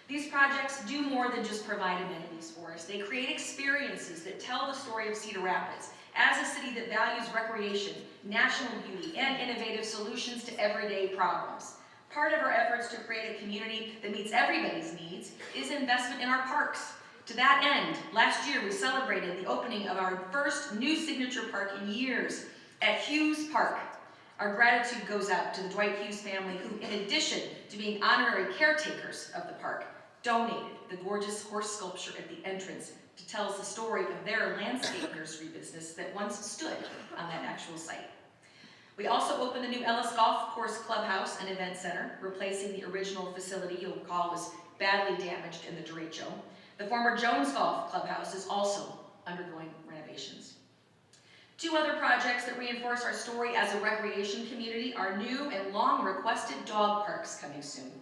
These projects do more than just provide amenities for us. They create experiences that tell the story of Cedar Rapids as a city that values recreation, national beauty, and innovative solutions to everyday problems. Part of our efforts to create a community that meets everybody's needs is investment in our parks. To that end, last year we celebrated the opening of our first new signature park in years at Hughes Park. Our gratitude goes out to the Dwight Hughes family who, in addition to being honorary caretakers of the park, donated the gorgeous horse sculpture at the entrance to tell us the story of their landscape nursery business that once stood on that actual site. We also opened the new Ellis Golf Course Clubhouse and Event Center, replacing the original facility you'll recall was badly damaged in the derecho. The former Jones Golf Clubhouse is also undergoing renovations. Two other projects that reinforce our story as a recreation community are new and long-requested dog parks coming soon.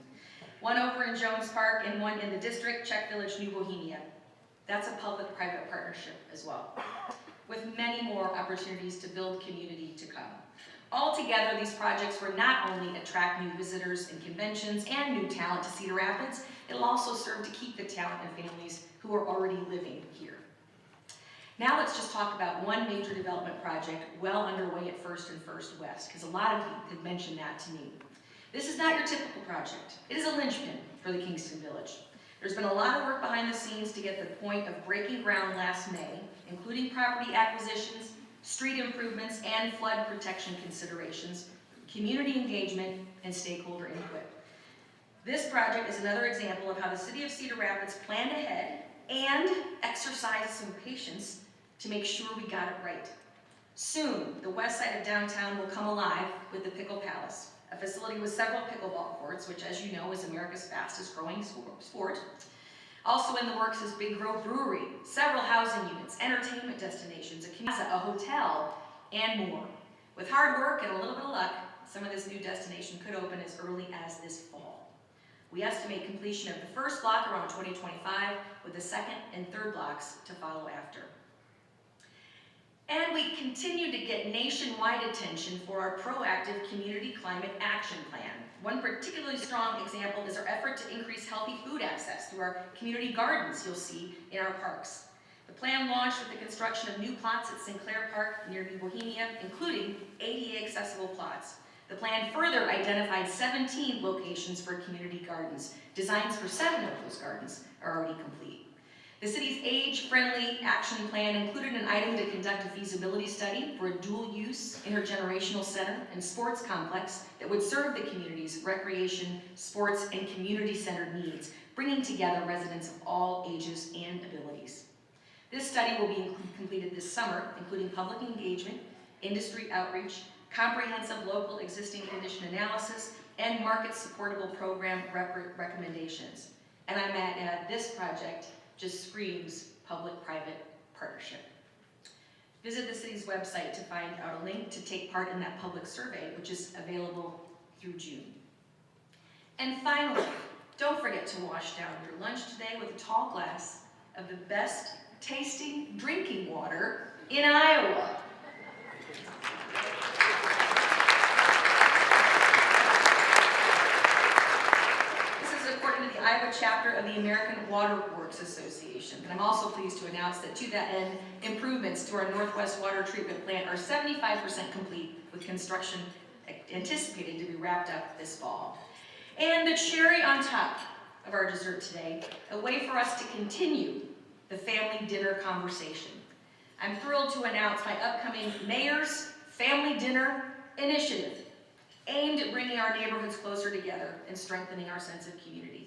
One over in Jones Park and one in the district, Czech Village, New Bohemia. That's a public-private partnership as well, with many more opportunities to build community to come. Altogether, these projects will not only attract new visitors and conventions and new talent to Cedar Rapids, it'll also serve to keep the talent and families who are already living here. Now let's just talk about one major development project well underway at First and First West, because a lot of you had mentioned that to me. This is not your typical project. It is a linchpin for the Kingston Village. There's been a lot of work behind the scenes to get the point of breaking ground last May, including property acquisitions, street improvements, and flood protection considerations, community engagement, and stakeholder input. This project is another example of how the City of Cedar Rapids planned ahead and exercised some patience to make sure we got it right. Soon, the west side of downtown will come alive with the Pickle Palace, a facility with several pickleball courts, which, as you know, is America's fastest growing sport. Also in the works is Big Grove Brewery, several housing units, entertainment destinations, a hotel, and more. With hard work and a little bit of luck, some of this new destination could open as early as this fall. We estimate completion of the first block around 2025, with the second and third blocks to follow after. And we continue to get nationwide attention for our proactive community climate action plan. One particularly strong example is our effort to increase healthy food access through our community gardens you'll see in our parks. The plan launched with the construction of new plots at Sinclair Park near New Bohemia, including ADA accessible plots. The plan further identified 17 locations for community gardens. Designs for 7 of those gardens are already complete. The city's age-friendly action plan included an item to conduct a feasibility study for a dual-use intergenerational center and sports complex that would serve the community's recreation, sports, and community-centered needs, bringing together residents of all ages and abilities. This study will be completed this summer, including public engagement, industry outreach, comprehensive local existing condition analysis, and market-supportable program recommendations. And I might add, this project just screams public-private partnership. Visit the city's website to find out a link to take part in that public survey, which is available through June. And finally, don't forget to wash down your lunch today with a tall glass of the best tasting drinking water in Iowa. The Iowa chapter of the American Water Works Association. And I'm also pleased to announce that to that end, improvements to our Northwest Water Treatment Plant are 75% complete, with construction anticipated to be wrapped up this fall. And the cherry on top of our dessert today, a way for us to continue the family dinner conversation. I'm thrilled to announce my upcoming Mayor's Family Dinner Initiative, aimed at bringing our neighborhoods closer together and strengthening our sense of community.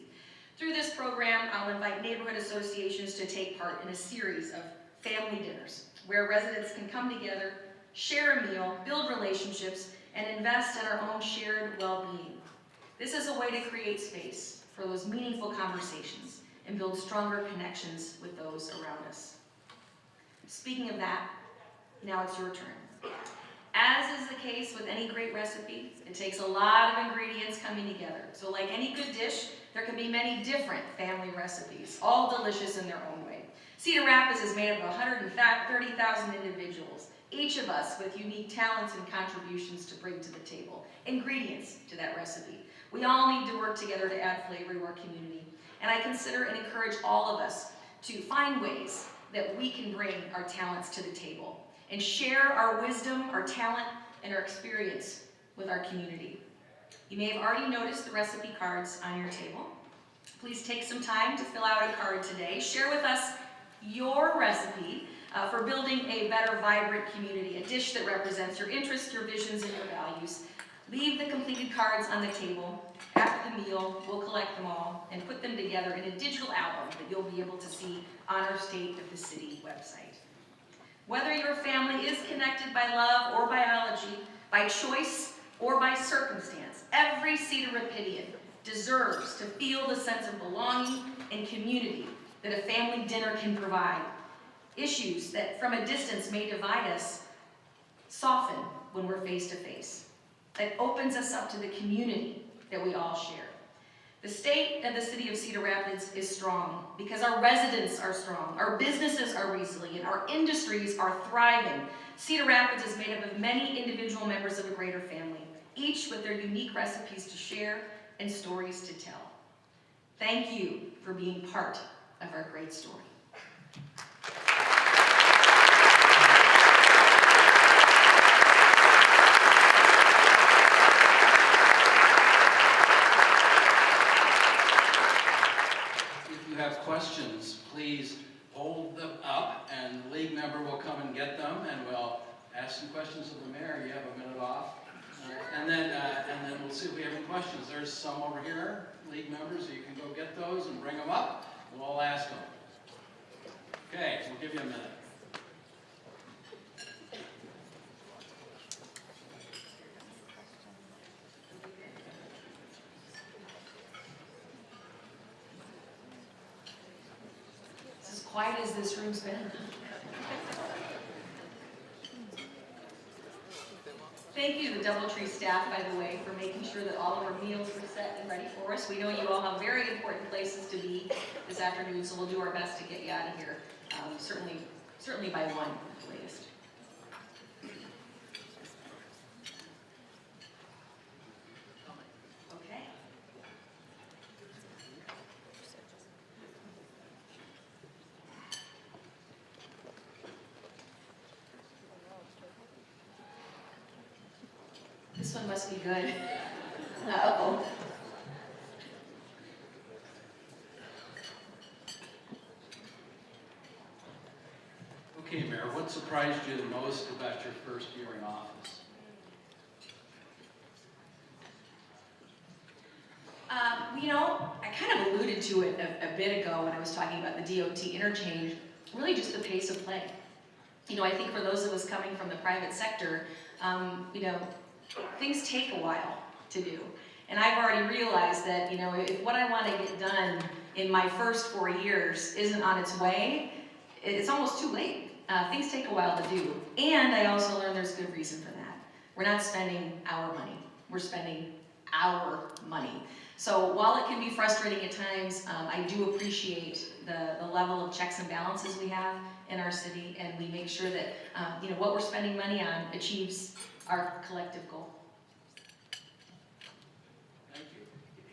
Through this program, I'll invite neighborhood associations to take part in a series of family dinners, where residents can come together, share a meal, build relationships, and invest in our own shared well-being. This is a way to create space for those meaningful conversations and build stronger connections with those around us. Speaking of that, now it's your turn. As is the case with any great recipe, it takes a lot of ingredients coming together. So like any good dish, there can be many different family recipes, all delicious in their own way. Cedar Rapids is made up of 130,000 individuals, each of us with unique talents and contributions to bring to the table, ingredients to that recipe. We all need to work together to add flavor to our community. And I consider and encourage all of us to find ways that we can bring our talents to the table and share our wisdom, our talent, and our experience with our community. You may have already noticed the recipe cards on your table. Please take some time to fill out a card today. Share with us your recipe for building a better, vibrant community, a dish that represents your interests, your visions, and your values. Leave the completed cards on the table. After the meal, we'll collect them all and put them together in a digital album that you'll be able to see on our State of the City website. Whether your family is connected by love or biology, by choice or by circumstance, every Cedar Rapidian deserves to feel the sense of belonging and community that a family dinner can provide. Issues that from a distance may divide us soften when we're face to face. That opens us up to the community that we all share. The state and the city of Cedar Rapids is strong because our residents are strong, our businesses are resilient, our industries are thriving. Cedar Rapids is made up of many individual members of a greater family, each with their unique recipes to share and stories to tell. Thank you for being part of our great story. If you have questions, please hold them up and the league member will come and get them and we'll ask some questions of the mayor. You have a minute off. And then we'll see if we have any questions. There's some over here, league members, so you can go get those and bring them up. We'll all ask them. Okay, we'll give you a minute. It's as quiet as this room's been. Thank you to the DoubleTree staff, by the way, for making sure that all of our meals were set and ready for us. We know you all have very important places to be this afternoon, so we'll do our best to get you out of here, certainly by 1 at the latest. Okay. This one must be good. Uh-oh. Okay, Mayor, what surprised you the most about your first year in office? I kind of alluded to it a bit ago when I was talking about the DOT interchange, really just the pace of play. I think for those of us coming from the private sector, things take a while to do. And I've already realized that, if what I want to get done in my first 4 years isn't on its way, it's almost too late. Things take a while to do. And I also learned there's good reason for that. We're not spending our money. We're spending our money. So while it can be frustrating at times, I do appreciate the level of checks and balances we have in our city, and we make sure that what we're spending money on achieves our collective goal. Thank you.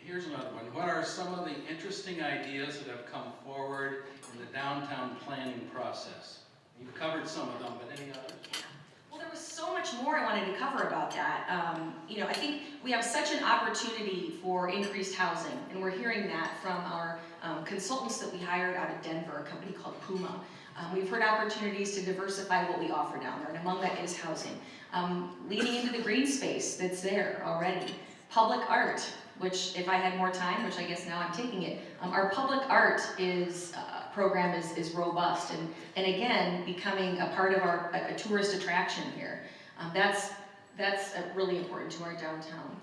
Here's another one. What are some of the interesting ideas that have come forward in the downtown planning process? You've covered some of them, but any others? Well, there was so much more I wanted to cover about that. I think we have such an opportunity for increased housing, and we're hearing that from our consultants that we hired out of Denver, a company called Puma. We've heard opportunities to diversify what we offer down there, and among that is housing. Leaning into the green space that's there already. Public art, which if I had more time, which I guess now I'm taking it, our public art program is robust and again becoming a part of a tourist attraction here. That's really important to our downtown.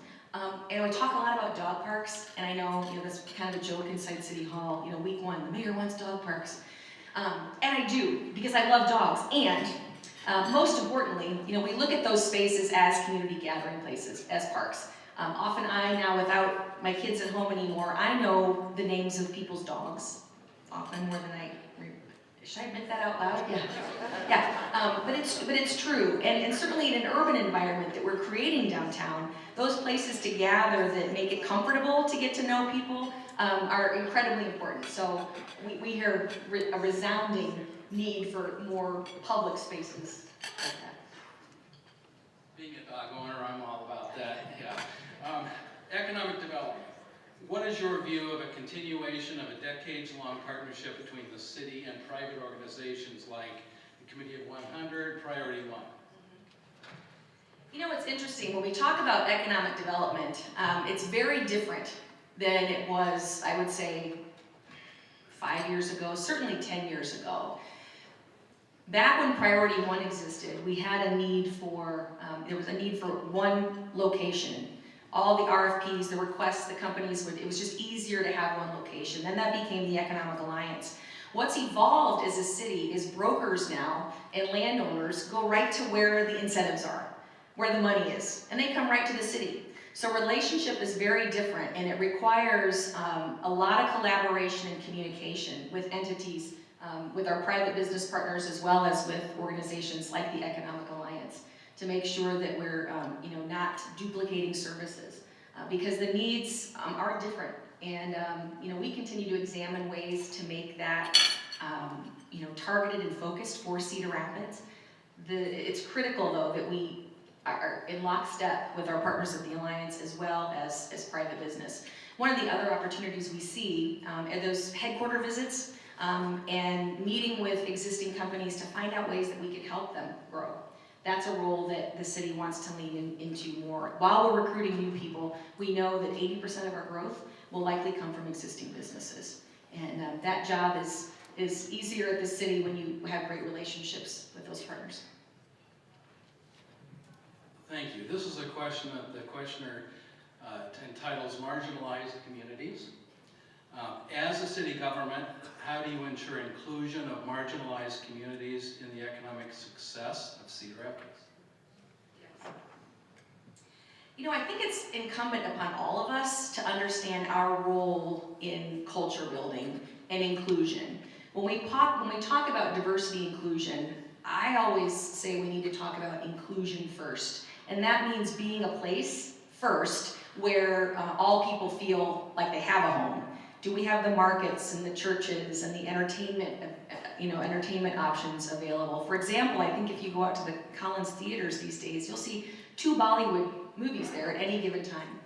And we talk a lot about dog parks, and I know that's kind of a joke inside City Hall. Week 1, the mayor wants dog parks, and I do because I love dogs. And most importantly, we look at those spaces as community gathering places, as parks. Often now, without my kids at home anymore, I know the names of people's dogs. Often more than should I admit that out loud? Yeah. But it's true, and certainly in an urban environment that we're creating downtown, those places to gather that make it comfortable to get to know people are incredibly important. So we hear a resounding need for more public spaces like that. Being a dog owner, I'm all about that. Yeah. Economic development. What is your view of a continuation of a decades-long partnership between the city and private organizations like the Committee of 100, Priority One? You know, it's interesting, when we talk about economic development, it's very different than it was, I would say, 5 years ago, certainly 10 years ago. Back when Priority One existed, we had a need for, there was a need for one location. All the RFPs, the requests, the companies would, it was just easier to have one location. Then that became the Economic Alliance. What's evolved as a city is brokers now and landowners go right to where the incentives are, where the money is, and they come right to the city. So relationship is very different, and it requires a lot of collaboration and communication with entities, with our private business partners, as well as with organizations like the Economic Alliance, to make sure that we're not duplicating services, because the needs are different. And we continue to examine ways to make that targeted and focused for Cedar Rapids. It's critical, though, that we are in lockstep with our partners at the Alliance, as well as private business. One of the other opportunities we see are those headquarter visits and meeting with existing companies to find out ways that we can help them grow. That's a role that the city wants to lean into more. While we're recruiting new people, we know that 80% of our growth will likely come from existing businesses. And that job is easier at the city when you have great relationships with those partners. Thank you. This is a question that the questioner entitles Marginalized Communities. As a city government, how do you ensure inclusion of marginalized communities in the economic success of Cedar Rapids? I think it's incumbent upon all of us to understand our role in culture building and inclusion. When we talk about diversity inclusion, I always say we need to talk about inclusion first. And that means being a place first where all people feel like they have a home. Do we have the markets and the churches and the entertainment options available? For example, I think if you go out to the Collins theaters these days, you'll see 2 Bollywood movies there at any given time.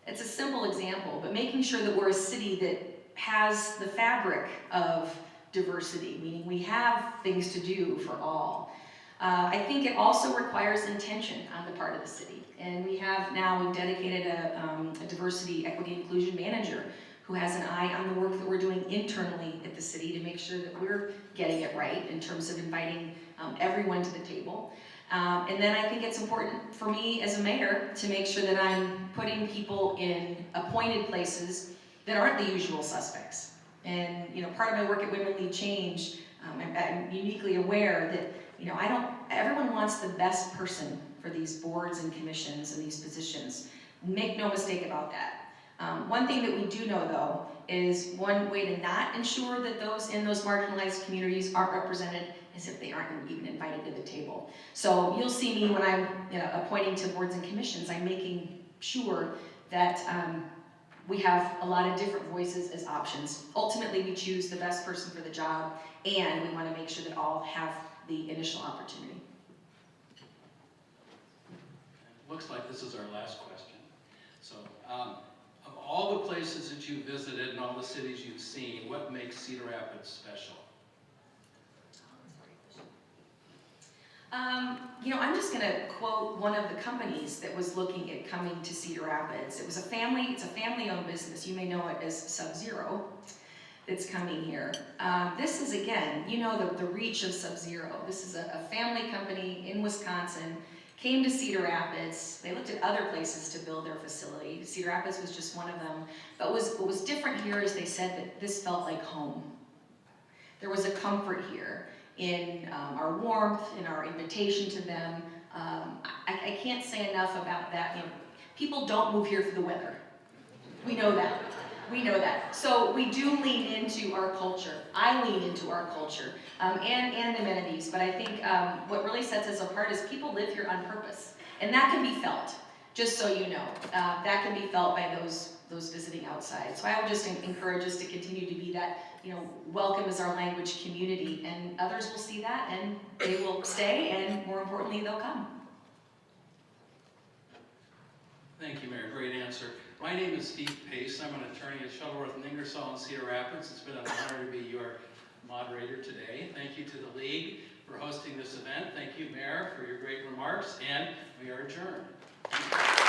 It's a simple example, but making sure that we're a city that has the fabric of diversity, meaning we have things to do for all. I think it also requires intention on the part of the city. And we've dedicated a diversity, equity, inclusion manager who has an eye on the work that we're doing internally at the city to make sure that we're getting it right in terms of inviting everyone to the table. And then I think it's important for me as a mayor to make sure that I'm putting people in appointed places that aren't the usual suspects. And part of my work at Women Lead Change, I'm uniquely aware that everyone wants the best person for these boards and commissions and these positions. Make no mistake about that. One thing that we do know, though, is one way to not ensure that those in those marginalized communities aren't represented is if they aren't even invited to the table. So you'll see me when I'm appointing to boards and commissions, I'm making sure that we have a lot of different voices as options. Ultimately, we choose the best person for the job, and we want to make sure that all have the initial opportunity. It looks like this is our last question. So, of all the places that you've visited and all the cities you've seen, what makes Cedar Rapids special? I'm just going to quote one of the companies that was looking at coming to Cedar Rapids. It's a family-owned business. You may know it as Sub-Zero that's coming here. This is, again, the reach of Sub-Zero. This is a family company in Wisconsin, came to Cedar Rapids. They looked at other places to build their facility. Cedar Rapids was just one of them. But what was different here is they said that this felt like home. There was a comfort here in our warmth, in our invitation to them. I can't say enough about that. People don't move here for the weather. We know that. We know that. So we do lean into our culture. I lean into our culture and amenities. But I think what really sets us apart is people live here on purpose. And that can be felt, just so you know. That can be felt by those visiting outside. So I would just encourage us to continue to be that, welcome is our language community. And others will see that and they will stay, and more importantly, they'll come. Thank you, Mayor. Great answer. My name is Steve Pace. I'm an attorney at Shuttleworth and Ingersoll in Cedar Rapids. It's been an honor to be your moderator today. Thank you to the League for hosting this event. Thank you, Mayor, for your great remarks, and we are adjourned.